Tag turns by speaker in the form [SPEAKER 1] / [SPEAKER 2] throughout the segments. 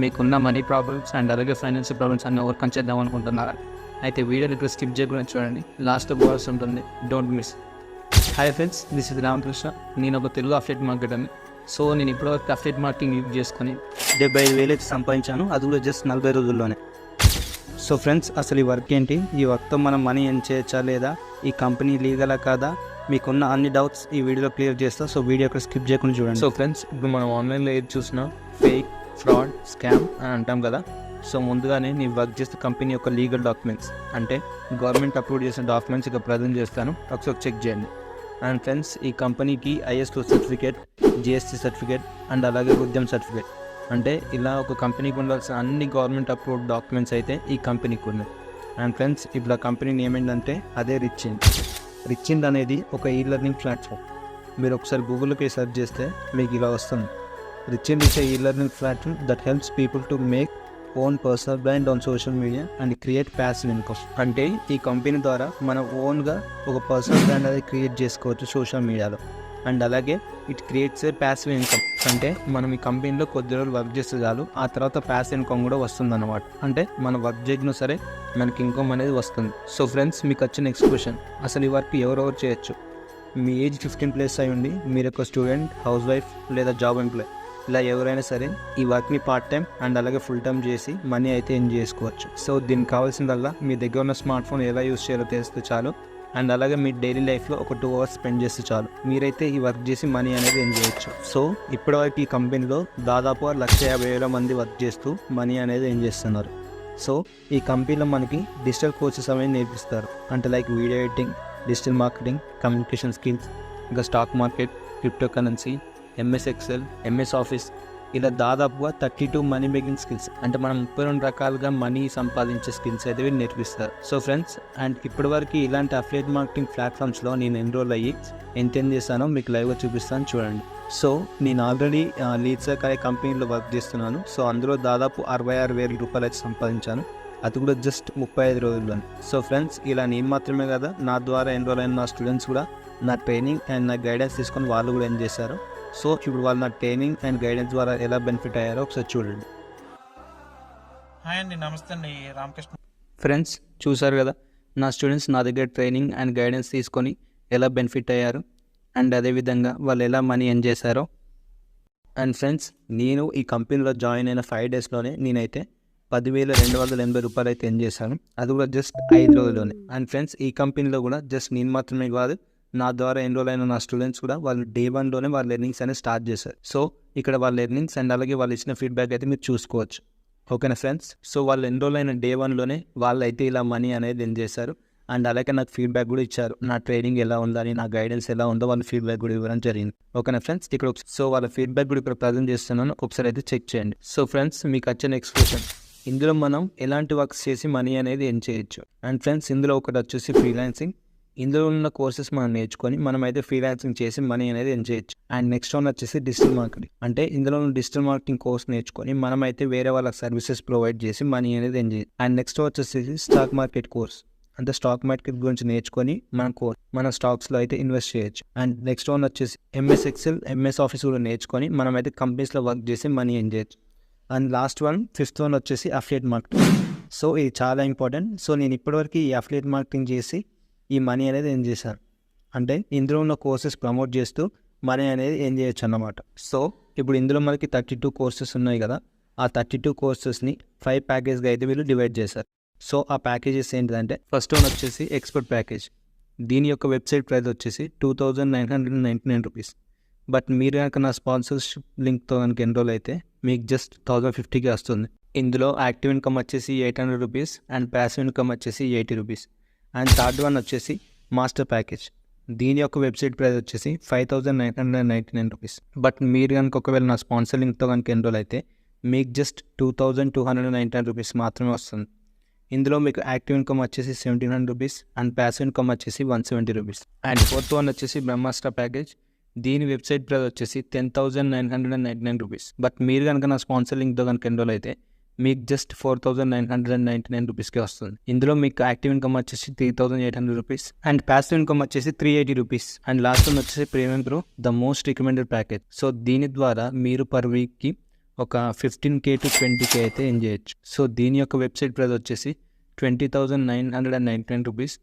[SPEAKER 1] మీకున్న money problems and అలాగే financial problems అన్ని ఓవర్కమ్ చేద్దాం అనుకుంటున్నారా? అయితే వీడియోని ఇక్కడ స్కిప్ చేయకుండా చూడండి, లాస్ట్ బాల్స్ ఉంటుంది, don't miss. Hi friends, this is Ramakrishna. నేను ఒక తెలుగు అఫిలియేట్ మార్కెటర్ని. సో నేను ఇప్పటివరకు అఫిలియేట్ మార్కెటింగ్ యూజ్ చేసుకొని
[SPEAKER 2] 75,000 అయితే సంపాదించాను, అది కూడా జస్ట్ 40 రోజుల్లోనే. సో ఫ్రెండ్స్, అసలు ఈ వర్క్ ఏంటి, ఈ వర్క్తో మనం మనీ ఎర్న్ చేయొచ్చా లేదా, ఈ కంపెనీ లీగలా కాదా, మీకున్న అన్ని డౌట్స్ ఈ వీడియోలో క్లియర్ చేస్తా. సో వీడియో ఇక్కడ స్కిప్ చేయకుండా చూడండి.
[SPEAKER 1] సో ఫ్రెండ్స్, ఇప్పుడు మనం ఆన్లైన్లో ఏది చూసినా ఫేక్, ఫ్రాడ్, స్కామ్ అని అంటాం కదా. సో ముందుగానే నేను వర్క్ చేస్తే కంపెనీ యొక్క లీగల్ డాక్యుమెంట్స్ అంటే గవర్నమెంట్ అప్లోడ్ చేసిన డాక్యుమెంట్స్ ఇక్కడ ప్రజెంట్ చేస్తాను, ఒకసారి చెక్ చేయండి. అండ్ ఫ్రెండ్స్, ఈ కంపెనీకి ISO certificate, GST certificate and అలాగే ఉద్యమ్ సర్టిఫికేట్, అంటే ఇలా ఒక కంపెనీకి ఉండాల్సిన అన్ని గవర్నమెంట్ అప్లోడ్ డాక్యుమెంట్స్ అయితే ఈ కంపెనీకి ఉన్నాయి. అండ్ ఫ్రెండ్స్, ఇప్పుడు ఆ కంపెనీ నేమ్ ఏంటంటే అదే రిచ్చిండ్ అనేది ఒక లెర్నింగ్ ప్లాట్ఫామ్. మీరు ఒకసారి గూగుల్కి సెర్చ్ చేస్తే మీకు ఇలా వస్తుంది. రిచ్చిండ్ is a learning platform that helps people to make own personal brand on social media and create passive income. అంటే ఈ కంపెనీ ద్వారా మనం ఓన్గా ఒక పర్సనల్ బ్రాండ్ అనేది క్రియేట్ చేసుకోవచ్చు సోషల్ మీడియాలో. అండ్ అలాగే it creates a passive income, అంటే మనం ఈ కంపెనీలో కొద్ది రోజులు వర్క్ చేస్తే చాలు, ఆ తర్వాత ప్యాసివ్ ఇన్కమ్ కూడా వస్తుంది అన్నమాట. అంటే మనం వర్క్ చేయకుండా సరే మనకి ఇన్కమ్ అనేది వస్తుంది. సో ఫ్రెండ్స్, మీకు వచ్చిన నెక్స్ట్ క్వశ్చన్, అసలు ఈ వర్క్ ఎవరెవరు చేయొచ్చు? మీ ఏజ్ 15+ అయి ఉండి మీరు ఒక స్టూడెంట్, హౌస్ వైఫ్ లేదా జాబ్ ఎంప్లాయ్, ఇలా ఎవరైనా సరే ఈ వర్క్ని పార్ట్ టైం అండ్ అలాగే ఫుల్ టైం చేసి మనీ అయితే ఎర్న్ చేసుకోవచ్చు. సో దీనికి కావాల్సిందల్లా మీ దగ్గర ఉన్న స్మార్ట్ ఫోన్ ఎలా యూస్ చేయాలో తెలిస్తే చాలు, అండ్ అలాగే మీ డైలీ లైఫ్లో ఒక 2 hours స్పెండ్ చేస్తే చాలు, మీరైతే ఈ వర్క్ చేసి మనీ అనేది ఎర్న్ చేయొచ్చు. సో ఇప్పటివరకు ఈ కంపెనీలో దాదాపు 150,000 మంది వర్క్ చేస్తూ మనీ అనేది ఎర్న్ చేస్తున్నారు. సో ఈ కంపెనీలో మనకి డిజిటల్ కోర్సెస్ అనేది నేర్పిస్తారు, అంటే like video editing, digital marketing, communication skills, ఇంకా stock market, crypto currency, MS Excel, MS Office, ఇలా దాదాపుగా 32 మనీ మేకింగ్ స్కిల్స్, అంటే మనం 32 రకాలుగా మనీ సంపాదించే స్కిల్స్ అయితే వీళ్ళు నేర్పిస్తారు. సో ఫ్రెండ్స్, అండ్ ఇప్పటివరకు ఇలాంటి అఫిలియేట్ మార్కెటింగ్ ప్లాట్ఫామ్స్లో నేను ఎన్రోల్ అయ్యి ఎంత చేస్తానో మీకు లైవ్గా చూపిస్తాను చూడండి. సో నేను ఆల్రెడీ లీడ్స్ అనే కంపెనీలో వర్క్ చేస్తున్నాను. సో అందులో దాదాపు 66,000 రూపాయలు అయితే సంపాదించాను, అది కూడా జస్ట్ 35 రోజుల్లో. సో ఫ్రెండ్స్, ఇలా నేను మాత్రమే కదా, నా ద్వారా ఎన్రోల్ అయిన నా స్టూడెంట్స్ కూడా నా ట్రైనింగ్ అండ్ నా గైడెన్స్ తీసుకొని వాళ్ళు కూడా ఏం చేశారు. సో ఇప్పుడు వాళ్ళు నా ట్రైనింగ్ అండ్ గైడెన్స్ ద్వారా ఎలా బెనిఫిట్ అయ్యారో ఒకసారి చూడండి.
[SPEAKER 3] హాయ్ అండి, నమస్తే అండి, రామకృష్ణ.
[SPEAKER 1] ఫ్రెండ్స్, చూసారు కదా నా స్టూడెంట్స్ నా దగ్గర ట్రైనింగ్ అండ్ గైడెన్స్ తీసుకొని ఎలా బెనిఫిట్ అయ్యారు, అండ్ అదేవిధంగా వాళ్ళు ఎలా మనీ ఎర్న్ చేశారో. అండ్ ఫ్రెండ్స్, నేను ఈ కంపెనీలో జాయిన్ అయిన 5 daysలోనే నేనైతే 10,280 రూపాయలు అయితే ఎర్న్ చేశాను, అది కూడా జస్ట్ 5 రోజుల్లోనే. అండ్ ఫ్రెండ్స్, ఈ కంపెనీలో కూడా జస్ట్ నేను మాత్రమే కాదు, నా ద్వారా ఎన్రోల్ అయిన నా స్టూడెంట్స్ కూడా వాళ్ళు Day 1లోనే వాళ్ళ లెర్నింగ్స్ అనేది స్టార్ట్ చేశారు. సో ఇక్కడ వాళ్ళ లెర్నింగ్స్ అండ్ అలాగే వాళ్ళు ఇచ్చిన ఫీడ్బ్యాక్ అయితే మీరు చూసుకోవచ్చు. ఓకేనా ఫ్రెండ్స్? సో వాళ్ళు ఎన్రోల్ అయిన Day 1లోనే వాళ్ళు అయితే ఇలా మనీ అనేది ఎర్న్ చేశారు, అండ్ అలాగే నాకు ఫీడ్బ్యాక్ కూడా ఇచ్చారు, నా ట్రైనింగ్ ఎలా ఉందని, నా గైడెన్స్ ఎలా ఉందో వాళ్ళు ఫీడ్బ్యాక్ కూడా ఇవ్వడం జరిగింది. ఓకేనా ఫ్రెండ్స్? ఇక్కడ సో వాళ్ళ ఫీడ్బ్యాక్ కూడా ఇక్కడ ప్రజెంట్ చేస్తున్నాను, ఒకసారి అయితే చెక్ చేయండి. సో ఫ్రెండ్స్, మీకు వచ్చే నెక్స్ట్ క్వశ్చన్, ఇందులో మనం ఎలాంటి వర్క్స్ చేసి మనీ అనేది ఎర్న్ చేయొచ్చు? అండ్ ఫ్రెండ్స్, ఇందులో ఒకటి వచ్చేసి ఫ్రీలాన్సింగ్. ఇందులో ఉన్న కోర్సెస్ మనం నేర్చుకొని మనం అయితే ఫ్రీలాన్సింగ్ చేసి మనీ అనేది ఎర్న్ చేయొచ్చు. అండ్ నెక్స్ట్ వన్ వచ్చేసి డిజిటల్ మార్కెటింగ్, అంటే ఇందులో డిజిటల్ మార్కెటింగ్ కోర్స్ నేర్చుకొని మనం అయితే వేరే వాళ్ళకి సర్వీసెస్ ప్రొవైడ్ చేసి మనీ అనేది ఎర్న్ చేయొచ్చు. అండ్ నెక్స్ట్ వచ్చేసి స్టాక్ మార్కెట్ కోర్స్, అంటే స్టాక్ మార్కెట్ గురించి నేర్చుకొని మన స్టాక్స్లో అయితే ఇన్వెస్ట్ చేయొచ్చు. అండ్ నెక్స్ట్ వన్ వచ్చేసి MS Excel, MS Office కూడా నేర్చుకొని మనం అయితే కంపెనీస్లో వర్క్ చేసి మనీ ఎర్న్ చేయొచ్చు. And last one, 5th one వచ్చేసి అఫిలియేట్ మార్కెటింగ్. సో ఇది చాలా ఇంపార్టెంట్. సో నేను ఇప్పటివరకు ఈ అఫిలియేట్ మార్కెటింగ్ చేసి ఈ మనీ అనేది ఎర్న్ చేశాను, అంటే ఇందులో ఉన్న కోర్సెస్ ప్రమోట్ చేస్తూ మనీ అనేది ఎర్న్ చేయొచ్చు అన్నమాట. సో ఇప్పుడు ఇందులో మనకి 32 కోర్సెస్ ఉన్నాయి కదా, ఆ 32 కోర్సెస్ని 5 ప్యాకేజ్గా అయితే వీళ్ళు డివైడ్ చేశారు. సో ఆ ప్యాకేజెస్ ఏంటిదంటే, ఫస్ట్ వన్ వచ్చేసి ఎక్స్పర్ట్ ప్యాకేజ్. దీని యొక్క వెబ్సైట్ ప్రైస్ వచ్చేసి 2,999 రూపీస్. బట్ మీరు కనుక నా స్పాన్సర్షిప్ లింక్తో కనుక ఎన్రోల్ అయితే మీకు జస్ట్ 1,050కి వస్తుంది. ఇందులో యాక్టివ్ ఇన్కమ్ వచ్చేసి 800 రూపీస్ అండ్ ప్యాసివ్ ఇన్కమ్ వచ్చేసి 80 రూపీస్. అండ్ థర్డ్ వన్ వచ్చేసి మాస్టర్ ప్యాకేజ్. దీని యొక్క వెబ్సైట్ ప్రైస్ వచ్చేసి 5,999 రూపీస్. బట్ మీరు కనుక ఒకవేళ నా స్పాన్సర్ లింక్తో కనుక ఎన్రోల్ అయితే మీకు జస్ట్ 2,299 రూపీస్ మాత్రమే వస్తుంది. ఇందులో మీకు యాక్టివ్ ఇన్కమ్ వచ్చేసి 1,700 రూపీస్ అండ్ ప్యాసివ్ ఇన్కమ్ వచ్చేసి 170 రూపీస్. అండ్ ఫోర్త్ వన్ వచ్చేసి బ్రహ్మాస్టర్ ప్యాకేజ్. దీని వెబ్సైట్ ప్రైస్ వచ్చేసి 10,999 రూపీస్. బట్ మీరు కనుక నా స్పాన్సర్ లింక్తో కనుక ఎన్రోల్ అయితే మీకు జస్ట్ 4,999 రూపీస్కే వస్తుంది. ఇందులో మీకు యాక్టివ్ ఇన్కమ్ వచ్చేసి 3,800 రూపీస్ అండ్ ప్యాసివ్ ఇన్కమ్ వచ్చేసి 380 రూపీస్. అండ్ లాస్ట్ వన్ వచ్చేసి premium pro, the most recommended package. So దీని ద్వారా మీరు పర్ వీక్కి ఒక 15K to 20K అయితే ఎర్న్ చేయొచ్చు. సో దీని యొక్క వెబ్సైట్ ప్రైస్ వచ్చేసి 20,999 రూపీస్.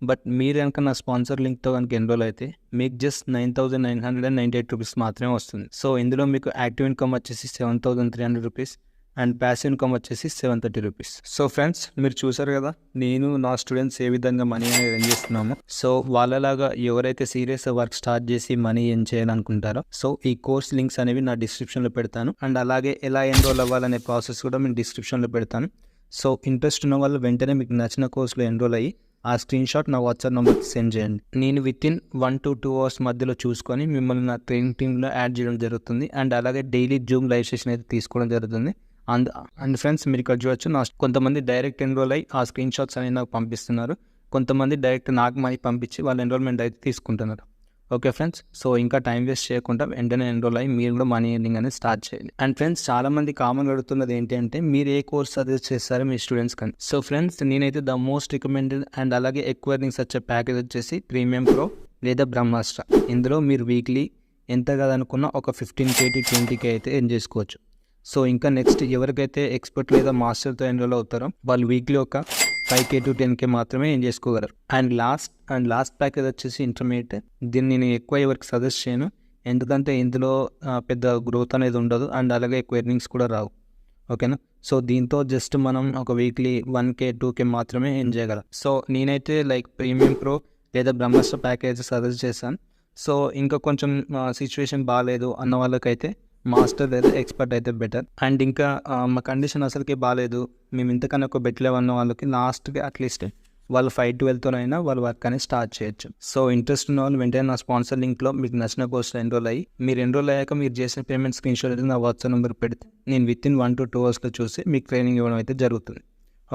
[SPEAKER 1] బట్ మీరు కనుక నా స్పాన్సర్ లింక్తో కనుక ఎన్రోల్ అయితే మీకు జస్ట్ 9,998 రూపీస్ మాత్రమే వస్తుంది. సో ఇందులో మీకు యాక్టివ్ ఇన్కమ్ వచ్చేసి 7,300 రూపీస్ అండ్ ప్యాసివ్ ఇన్కమ్ వచ్చేసి 730 రూపీస్. సో ఫ్రెండ్స్, మీరు చూసారు కదా నేను నా స్టూడెంట్స్ ఏ విధంగా మనీ అనేది ఎర్న్ చేస్తున్నాము. సో వాళ్ళలాగా ఎవరైతే సీరియస్ వర్క్ స్టార్ట్ చేసి మనీ ఎర్న్ చేయాలనుకుంటారో సో ఈ కోర్స్ లింక్స్ అనేవి నా డిస్క్రిప్షన్లో పెడతాను. అండ్ అలాగే ఎలా ఎన్రోల్ అవ్వాలనే ప్రాసెస్ కూడా నేను డిస్క్రిప్షన్లో పెడతాను. సో ఇంట్రెస్ట్ ఉన్న వాళ్ళు వెంటనే మీకు నచ్చిన కోర్సులో ఎన్రోల్ అయ్యి ఆ స్క్రీన్ షాట్ నా వాట్సాప్ నెంబర్కి సెండ్ చేయండి. నేను వితిన్ 1 to 2 అవర్స్ మధ్యలో చూసుకొని మిమ్మల్ని నా ట్రైనింగ్ టీంలో యాడ్ చేయడం జరుగుతుంది. అండ్ అలాగే డైలీ జూమ్ లైవ్ సెషన్ అయితే తీసుకోవడం జరుగుతుంది. అండ్ ఫ్రెండ్స్, మీరు ఇక్కడ చూడొచ్చు కొంతమంది డైరెక్ట్ ఎన్రోల్ అయ్యి ఆ స్క్రీన్ షాట్స్ అనేవి నాకు పంపిస్తున్నారు. కొంతమంది డైరెక్ట్ నాకు మనీ పంపించి వాళ్ళ ఎన్రోల్మెంట్ అయితే తీసుకుంటున్నారు. ఓకే ఫ్రెండ్స్, సో ఇంకా టైం వేస్ట్ చేయకుండా వెంటనే ఎన్రోల్ అయ్యి మీరు కూడా మనీ ఎర్నింగ్ అనేది స్టార్ట్ చేయండి. అండ్ ఫ్రెండ్స్, చాలామంది కామన్ అడుగుతున్నది ఏంటి అంటే మీరు ఏ కోర్స్ సజెస్ట్ చేస్తారో మీ స్టూడెంట్స్ కానీ. సో ఫ్రెండ్స్, నేనైతే ద మోస్ట్ రికమెండెడ్ అండ్ అలాగే ఎక్కువ ఎర్నింగ్స్ వచ్చే ప్యాకేజ్ వచ్చేసి ప్రీమియం ప్రో లేదా బ్రహ్మాస్త్ర. ఇందులో మీరు వీక్లీ ఎంత కాదనుకున్నా ఒక 15K to 20K అయితే ఎర్న్ చేసుకోవచ్చు. సో ఇంకా నెక్స్ట్ ఎవరికైతే ఎక్స్పర్ట్ లేదా మాస్టర్తో ఎన్రోల్ అవుతారో వాళ్ళు వీక్లీ ఒక 5K to 10K మాత్రమే ఏం చేసుకోగలరు. అండ్ లాస్ట్ ప్యాకేజ్ వచ్చేసి ఇంటర్మీడియట్. దీన్ని నేను ఎక్కువ ఎవరికి సజెస్ట్ చేయను, ఎందుకంటే ఇందులో పెద్ద గ్రోత్ అనేది ఉండదు అండ్ అలాగే ఎక్కువ ఎర్నింగ్స్ కూడా రావు. ఓకేనా? సో దీంతో జస్ట్ మనం ఒక వీక్లీ 1K 2K మాత్రమే ఏం చేయగలం. సో నేనైతే లైక్ ప్రీమియం ప్రో లేదా బ్రహ్మాస్త్ర ప్యాకేజ్ సజెస్ట్ చేశాను. సో ఇంకా కొంచెం సిచ్యువేషన్ బాగాలేదు అన్న వాళ్ళకైతే మాస్టర్ లేదా ఎక్స్పర్ట్ అయితే బెటర్. అండ్ ఇంకా మా కండిషన్ అసలుకే బాగాలేదు, మేము ఇంతకన్నా ఒక బెట్లేవన్న వాళ్ళకి లాస్ట్కి అట్లీస్ట్ వాళ్ళు 5-12తోనైనా వాళ్ళు వర్క్ అనేది స్టార్ట్ చేయొచ్చు. సో ఇంట్రెస్ట్ ఉన్న వాళ్ళు వెంటనే నా స్పాన్సర్ లింక్లో మీకు నచ్చిన కోర్సులో ఎన్రోల్ అయ్యి మీరు ఎన్రోల్ అయ్యాక మీరు చేసిన పేమెంట్ స్క్రీన్ షాట్ అయితే నా వాట్సాప్ నెంబర్ పెడితే నేను వితిన్ 1 to 2 అవర్స్లో చూసి మీకు ట్రైనింగ్ ఇవ్వడం అయితే జరుగుతుంది.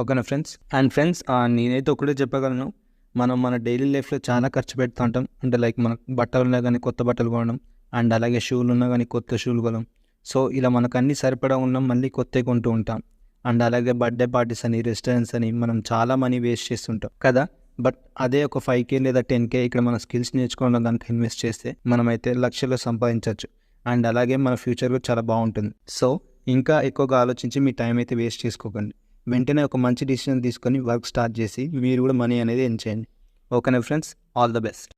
[SPEAKER 1] ఓకేనా ఫ్రెండ్స్? అండ్ ఫ్రెండ్స్, నేనైతే ఒకటే చెప్పగలను, మనం మన డైలీ లైఫ్లో చాలా ఖర్చు పెడుతూ ఉంటాం. అంటే లైక్ మనకు బట్టలు ఉన్నా కానీ కొత్త బట్టలు కొనడం, అండ్ అలాగే షూలు ఉన్నా కానీ కొత్త షూలు కొనడం. సో ఇలా మనకు అన్ని సరిపడా ఉన్నాం, మళ్ళీ కొత్తవి కొంటూ ఉంటాం. అండ్ అలాగే బర్త్డే పార్టీస్ అని, రెస్టారెంట్స్ అని మనం చాలా మనీ వేస్ట్ చేస్తుంటాం కదా. బట్ అదే ఒక 5K లేదా 10K ఇక్కడ మన స్కిల్స్ నేర్చుకోవడం దానికి ఇన్వెస్ట్ చేస్తే మనమైతే లక్షల్లో సంపాదించవచ్చు. అండ్ అలాగే మన ఫ్యూచర్ కూడా చాలా బాగుంటుంది. సో ఇంకా ఎక్కువగా ఆలోచించి మీ టైం అయితే వేస్ట్ చేసుకోకండి. వెంటనే ఒక మంచి డిసిషన్ తీసుకొని వర్క్ స్టార్ట్ చేసి మీరు కూడా మనీ అనేది ఎర్న్ చేయండి. ఓకేనా ఫ్రెండ్స్? All the best.